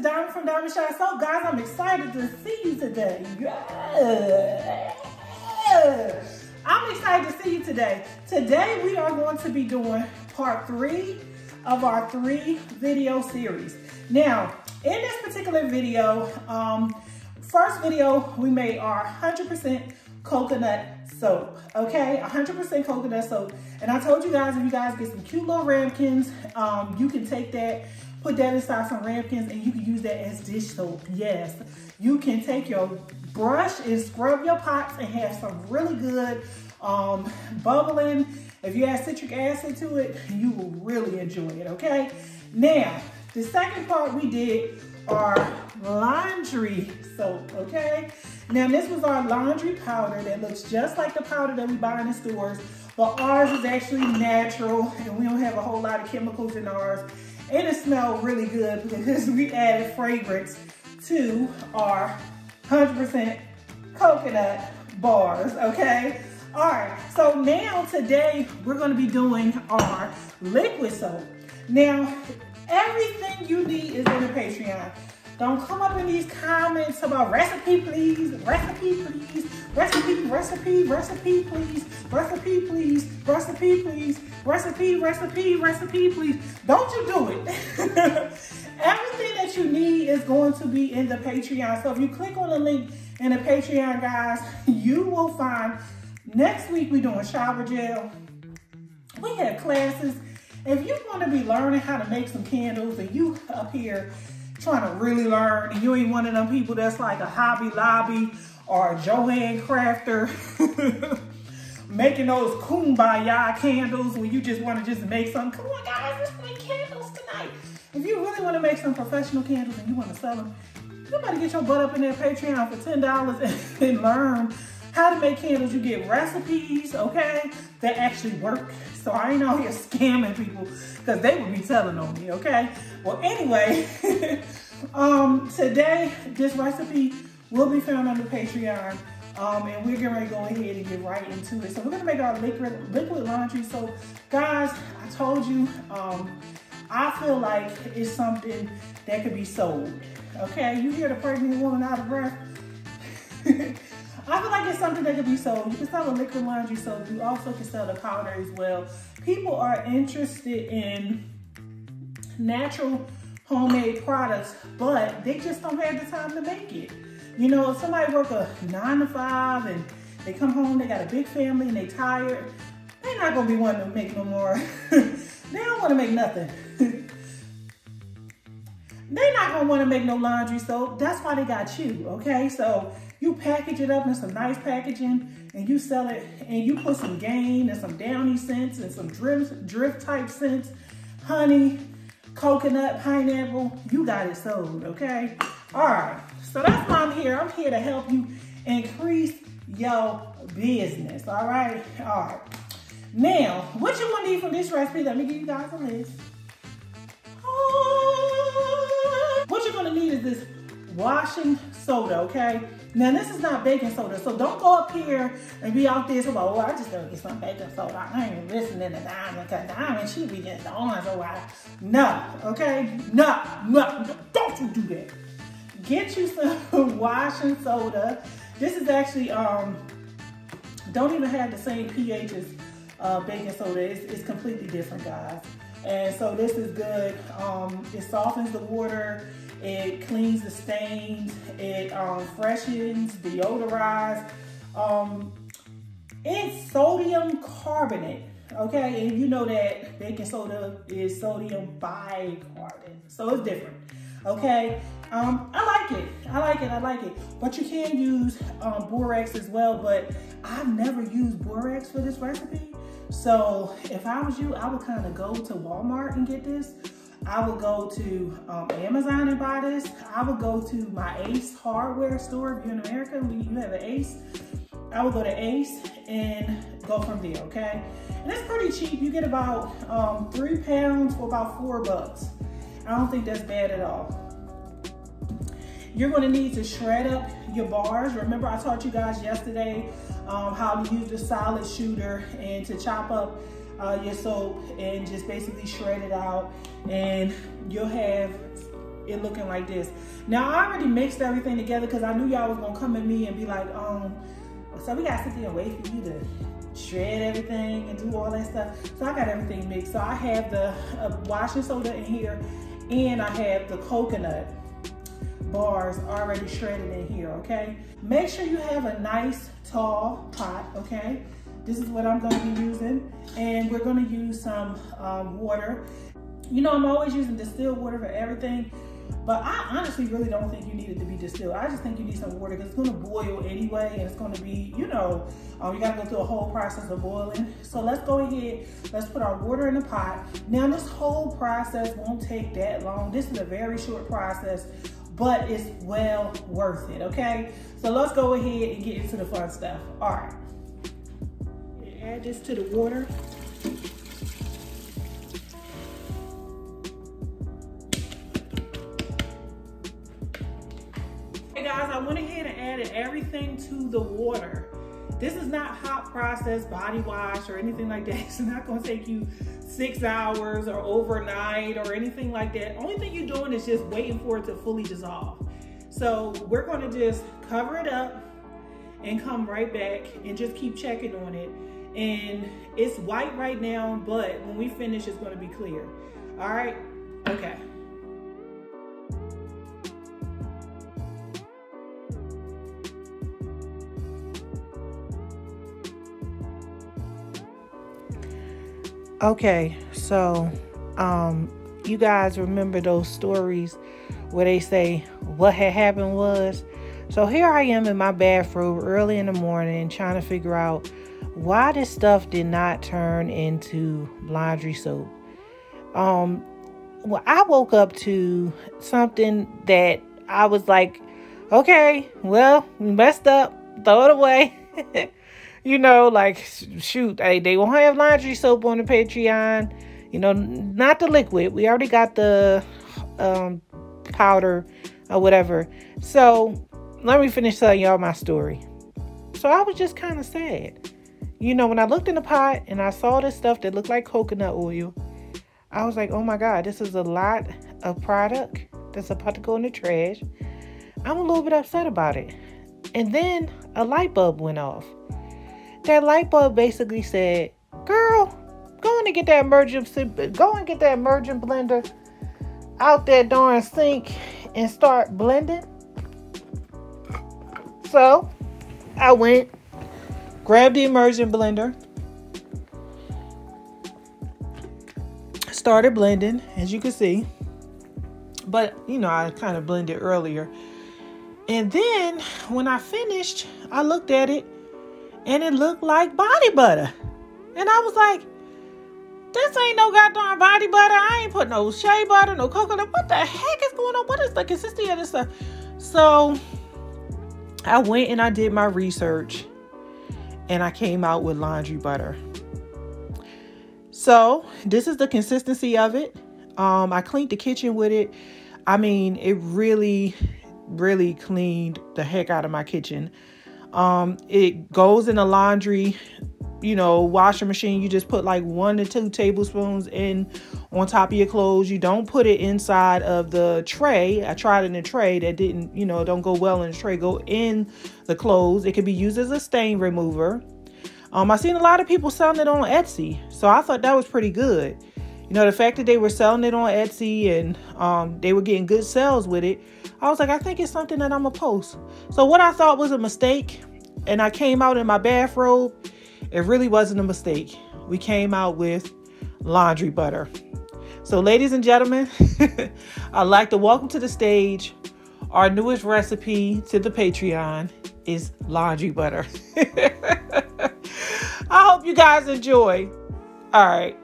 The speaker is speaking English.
Diamond from Diamond Shine Soap. Guys, I'm excited to see you today. Yeah. I'm excited to see you today. Today, we are going to be doing part 3 of our 3 video series. Now, in this particular video, first video, we made our 100% coconut soap, okay? 100% coconut soap. And I told you guys, if you guys get some cute little ramekins, you can take that, put that inside some ramekins, and you can use that as dish soap. Yes, you can take your brush and scrub your pots and have some really good bubbling. If you add citric acid to it, you will really enjoy it, okay? Now, the second part we did our laundry soap, okay? Now, this was our laundry powder that looks just like the powder that we buy in the stores, but ours is actually natural, and we don't have a whole lot of chemicals in ours. And it smelled really good because we added fragrance to our 100% coconut bars, okay? All right, so now today we're gonna be doing our liquid soap. Now, everything you need is in the Patreon. Don't come up in these comments about recipe please, recipe please, recipe, recipe, recipe please, recipe please, recipe please, recipe, recipe, recipe please. Don't you do it. Everything that you need is going to be in the Patreon. So if you click on the link in the Patreon, guys, you will find next week we're doing shower gel. We have classes. If you want to be learning how to make some candles and you up here trying to really learn, and you ain't one of them people that's like a Hobby Lobby or a Joanne Crafter making those kumbaya candles when you just want to just make some. Come on, guys, let's make candles tonight. If you really want to make some professional candles and you want to sell them, you better get your butt up in their Patreon for $10 and learn how to make candles. You get recipes, okay, that actually work. So I ain't out here scamming people because they would be telling on me, okay? Well, anyway, today this recipe will be found on the Patreon, and we're getting ready to go ahead and get right into it. So we're gonna make our liquid laundry. So guys, I told you, I feel like it's something that could be sold, okay? You hear the pregnant woman out of breath? I feel like it's something that could be sold. You can sell a liquid laundry soap. You also can sell the powder as well. People are interested in natural homemade products, but they just don't have the time to make it. You know, if somebody work a 9 to 5 and they come home, they got a big family and they tired, they're not gonna be wanting to make no more. They don't wanna make nothing. They're not gonna wanna make no laundry soap. That's why they got you, okay? So you package it up in some nice packaging and you sell it, and you put some Gain and some Downy scents and some drift type scents, honey, coconut, pineapple, you got it sold, okay? All right, so that's why I'm here. I'm here to help you increase your business, all right? All right. Now, what you gonna need from this recipe, let me give you guys a list. What you're gonna need is this washing soda, okay? Now, this is not baking soda, so don't go up here and be out there about, oh, I just gotta get some baking soda. I ain't listening to Diamond, because Diamond, she be just on so I, no, okay? No, don't you do that. Get you some washing soda. This is actually, don't even have the same pH as baking soda. It's completely different, guys. And so this is good. It softens the water. It cleans the stains. It freshens, deodorizes. It's sodium carbonate, okay? And you know that baking soda is sodium bicarbonate, so it's different, okay? I like it. But you can use borax as well, but I've never used borax for this recipe. So if I was you, I would kind of go to Walmart and get this. I would go to Amazon and buy this. I would go to my Ace hardware store. If you're in America, you have an Ace. I would go to Ace and go from there, okay? And it's pretty cheap. You get about 3 pounds for about $4. I don't think that's bad at all. You're gonna need to shred up your bars. Remember I taught you guys yesterday how to use the solid shooter and to chop up your soap and just basically shred it out, and you'll have it looking like this. Now I already mixed everything together because I knew y'all was gonna come at me and be like, so we gotta sit there and wait for you to shred everything and do all that stuff. So I got everything mixed. So I have the washing soda in here, and I have the coconut bars already shredded in here, okay? Make sure you have a nice tall pot, okay? This is what I'm gonna be using. And we're gonna use some water. You know, I'm always using distilled water for everything, but I honestly really don't think you need it to be distilled. I just think you need some water because it's gonna boil anyway, and it's gonna be, you know, you gotta go through a whole process of boiling. So let's go ahead, let's put our water in the pot. Now this whole process won't take that long. This is a very short process, but it's well worth it, okay? So let's go ahead and get into the fun stuff. All right, add this to the water. Guys, I went ahead and added everything to the water. This is not hot process body wash or anything like that. It's not gonna take you 6 hours or overnight or anything like that. Only thing you're doing is just waiting for it to fully dissolve. So we're gonna just cover it up and come right back and just keep checking on it. And it's white right now, but when we finish, it's gonna be clear. All right, okay. Okay, so you guys remember those stories where they say what had happened was? So here I am in my bathroom early in the morning trying to figure out why this stuff did not turn into laundry soap. Well, I woke up to something that I was like, okay, well, we messed up, throw it away. You know, like, shoot, they won't have laundry soap on the Patreon. You know, not the liquid. We already got the powder or whatever. So let me finish telling y'all my story. So I was just kind of sad. You know, when I looked in the pot and I saw this stuff that looked like coconut oil, I was like, oh my God, this is a lot of product that's about to go in the trash. I'm a little bit upset about it. And then a light bulb went off. That light bulb basically said, girl, go and get that emergent blender out that darn sink and start blending. So I went, grabbed the emergent blender, started blending, as you can see. But, you know, I kind of blended earlier. And then when I finished, I looked at it, and it looked like body butter. And I was like, this ain't no goddamn body butter. I ain't put no shea butter, no coconut. What the heck is going on? What is the consistency of this stuff? So I went and I did my research, and I came out with laundry butter. So this is the consistency of it. I cleaned the kitchen with it. I mean, it really, really cleaned the heck out of my kitchen. It goes in a laundry, you know, washing machine. You just put like 1 to 2 tablespoons in on top of your clothes. You don't put it inside of the tray. I tried it in a tray that didn't, you know, don't go well in the tray. Go in the clothes. It can be used as a stain remover. I seen a lot of people selling it on Etsy, so I thought that was pretty good. You know, the fact that they were selling it on Etsy and they were getting good sales with it, I was like, I think it's something that I'm gonna post. So what I thought was a mistake, and I came out in my bathrobe, it really wasn't a mistake. We came out with laundry butter. So ladies and gentlemen, I'd like to welcome to the stage our newest recipe to the Patreon is laundry butter. I hope you guys enjoy. All right.